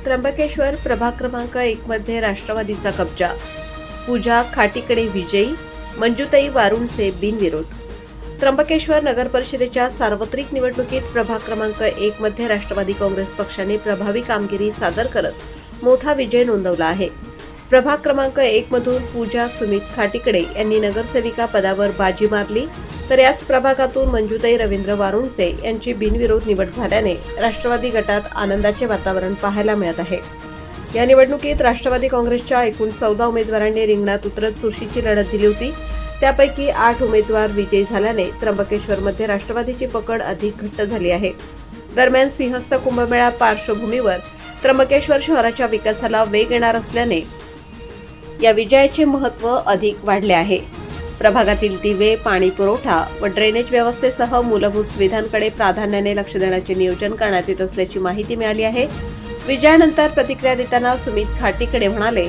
त्र्यंबकेश्वर प्रभाग क्रमांक 1 मध्ये राष्ट्रवादीचा कब्जा. पूजा खाटीकडे विजयी, मंजुताई वारुणचे बिनविरोध. त्र्यंबकेश्वर नगर परिषदेच्या सार्वत्रिक निवडणुकीत प्रभाग क्रमांक 1 मध्ये राष्ट्रवादी काँग्रेस पक्षाने प्रभावी कामगिरी सादर करत मोठा विजय नोंदवला आहे. प्रभाग क्रमांक 1 मधून पूजा सुमित खाटीकडे यांनी नगरसेविका पदावर बाजी मारली, तर याच प्रभागातून मंजुताई रवींद्र वारुणसे यांची बिनविरोध निवड झाल्याने राष्ट्रवादी गटात आनंदाचे वातावरण पाहायला मिळत आहे. या निवडणुकीत राष्ट्रवादी काँग्रेसच्या एकूण 14 उमेदवारांनी रिंगणात उतरत चुरशीची लढत दिली होती. त्यापैकी 8 उमेदवार विजयी झाल्याने त्र्यंबकेश्वरमध्ये राष्ट्रवादीची पकड अधिक घट्ट झाली आहे. दरम्यान सिंहस्थ कुंभमेळा पार्श्वभूमीवर त्र्यंबकेश्वर शहराच्या विकासाला वेग येणार असल्याने या विजयाचे महत्त्व अधिक वाढले आहे. प्रभागातील दिवे, पाणी पुरवठा व ड्रेनेज व्यवस्थेसह मूलभूत सुविधांकडे प्राधान्याने लक्ष देण्याचे नियोजन करण्यात येत असल्याची माहिती मिळाली आहे. विजयानंतर प्रतिक्रिया देताना सुमित खाटीकडे म्हणाले,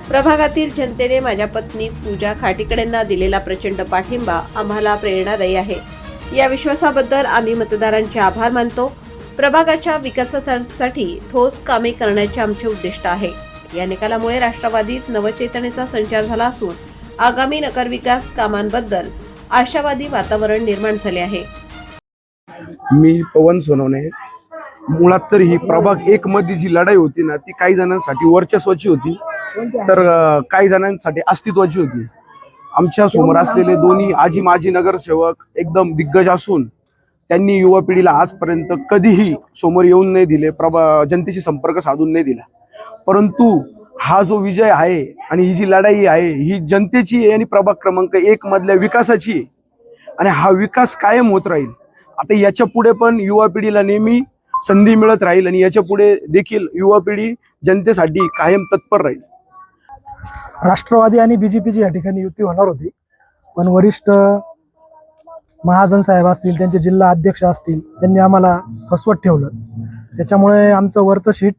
प्रभागातील जनतेने माझ्या पत्नी पूजा खाटीकडेंना दिलेला प्रचंड पाठिंबा आम्हाला प्रेरणादायी आहे. या विश्वासाबद्दल आम्ही मतदारांचे आभार मानतो. प्रभागाच्या विकासासाठी ठोस कामे करण्याचे आमचे उद्दिष्ट आहे. या निकालामुळे राष्ट्रवादीत नवचेतनेचा संचार झाला असून आगामी नगरविकास कामांबद्दल आशावादी वातावरण निर्माण झाले आहे. मी पवन सोनवणे. मुळात तर ही प्रभाग 1 मध्ये जी लढाई होती ना, ती काही जणांसाठी वर्चस्वाची होती, तर काही जणांसाठी अस्तित्वाची होती. आमच्या समोर असलेले दोन्ही आजी माजी नगरसेवक एकदम दिग्गज असून त्यांनी युवा पिढीला आजपर्यंत कधीही समोर येऊन नाही दिले, जनतेशी संपर्क साधून नाही दिला. परंतु हा जो विजय आहे आणि ही जी लढाई आहे ही जनतेची आहे आणि प्रभाग क्रमांक 1 मधल्या विकासाची आहे आणि हा विकास कायम होत राहील. आता याच्या पुढे पण युवा पिढीला नेहमी संधी मिळत राहील आणि याच्या पुढे देखील युवा पिढी जनतेसाठी कायम तत्पर राहील. राष्ट्रवादी आणि बीजेपीची या ठिकाणी युती होणार होती, पण वरिष्ठ महाजन साहेब असतील, त्यांचे जिल्हा अध्यक्ष असतील, त्यांनी आम्हाला फसवत ठेवलं. त्याच्यामुळे आमचं वरचं शीट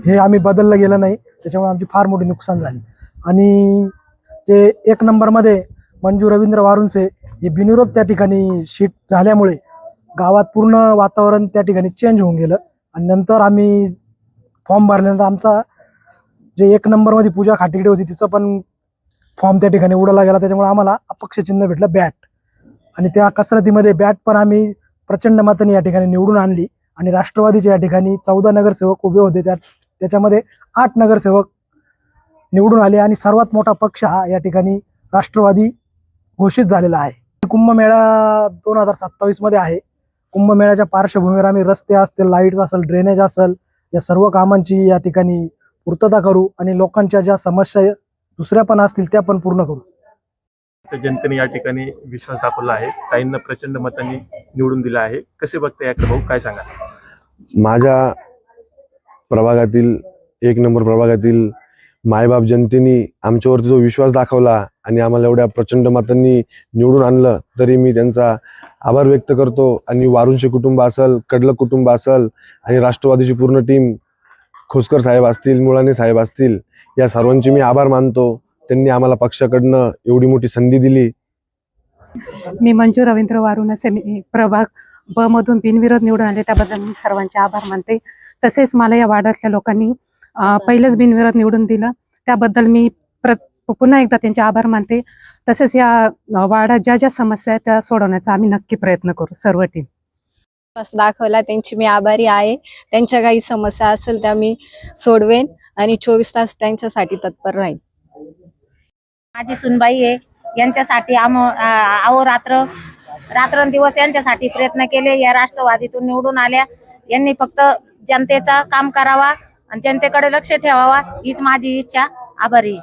हे आम्ही बदललं गेलं नाही. त्याच्यामुळे आमची फार मोठी नुकसान झाली. आणि जे 1 नंबरमध्ये मंजू रवींद्र वारुणसे हे बिनविरोध त्या ठिकाणी शीट झाल्यामुळे गावात पूर्ण वातावरण त्या ठिकाणी चेंज होऊन गेलं. आणि नंतर आम्ही फॉर्म भरल्यानंतर आमचा जे 1 नंबरमध्ये पूजा खाटीकडे होती तिचं पण फॉर्म त्या ठिकाणी उडाला गेला. त्याच्यामुळे आम्हाला अपक्ष चिन्ह भेटलं बॅट. आणि त्या कसरतीमध्ये बॅट पण आम्ही प्रचंड मताने या ठिकाणी निवडून आणली. आणि राष्ट्रवादीच्या या ठिकाणी 14 नगरसेवक उभे होते, त्याच्यामध्ये 8 नगरसेवक निवडून आले आणि सर्वात मोठा पक्ष हा या ठिकाणी राष्ट्रवादी घोषित झालेला आहे. कुंभमेळा 2027 मध्ये आहे. कुंभमेळ्याच्या पार्श्वभूमीवर आम्ही रस्ते असतील, लाईट्स असेल, ड्रेनेज असेल, या सर्व कामांची या ठिकाणी पूर्तता करू आणि लोकांच्या ज्या समस्या दुसऱ्या पण असतील त्या पण पूर्ण करू. जनतेने या ठिकाणी विश्वास दाखवला आहे. ताईंना प्रचंड मतांनी निवडून दिला आहे. कसे बघता याकडे भाऊ, काय सांगा? माझ्या प्रभागातील 1 नंबर प्रभागातील मायबाप जनतेने आमच्यावरती जो विश्वास दाखवला आणि आम्हाला एवढ्या प्रचंड मतांनी निवडून आणलं, तरी मी त्यांचा आभार व्यक्त करतो. आणि वारुणशे कुटुंब असेल, कडलक कुटुंब असेल आणि राष्ट्रवादीची पूर्ण टीम, खोसकर साहेब असतील, मुळाणे साहेब असतील, या सर्वांचे मी आभार मानतो. त्यांनी आम्हाला पक्षाकडनं एवढी मोठी संधी दिली. मी मंजू रवींद्र वारुणसे प्रभाग ब मधून बिनविरोध निवडून आले, त्याबद्दल मी सर्वांचे आभार मानते. तसेच मला या वार्डातल्या लोकांनी पहिलेच बिनविरोध निवडून दिलं, त्याबद्दल मी पुन्हा एकदा त्यांचे आभार मानते. तसेच या वार्डात ज्या ज्या समस्या आहेत त्या सोडवण्याचा आम्ही नक्की प्रयत्न करू, सर्व टीम. दाखवला त्यांची मी आभारी आहे. त्यांच्या काही समस्या असेल त्या मी सोडवेन आणि 24 तास त्यांच्यासाठी तत्पर राहील. माझी सुनबाई आहे, यांच्यासाठी रात्रंदिवस यांच्यासाठी प्रयत्न केले. या राष्ट्रवादीतून निवडून आल्या. यांनी फक्त जनतेचा काम करावा आणि जनतेकडे लक्ष ठेवावा हीच माझी इच्छा. आभारी.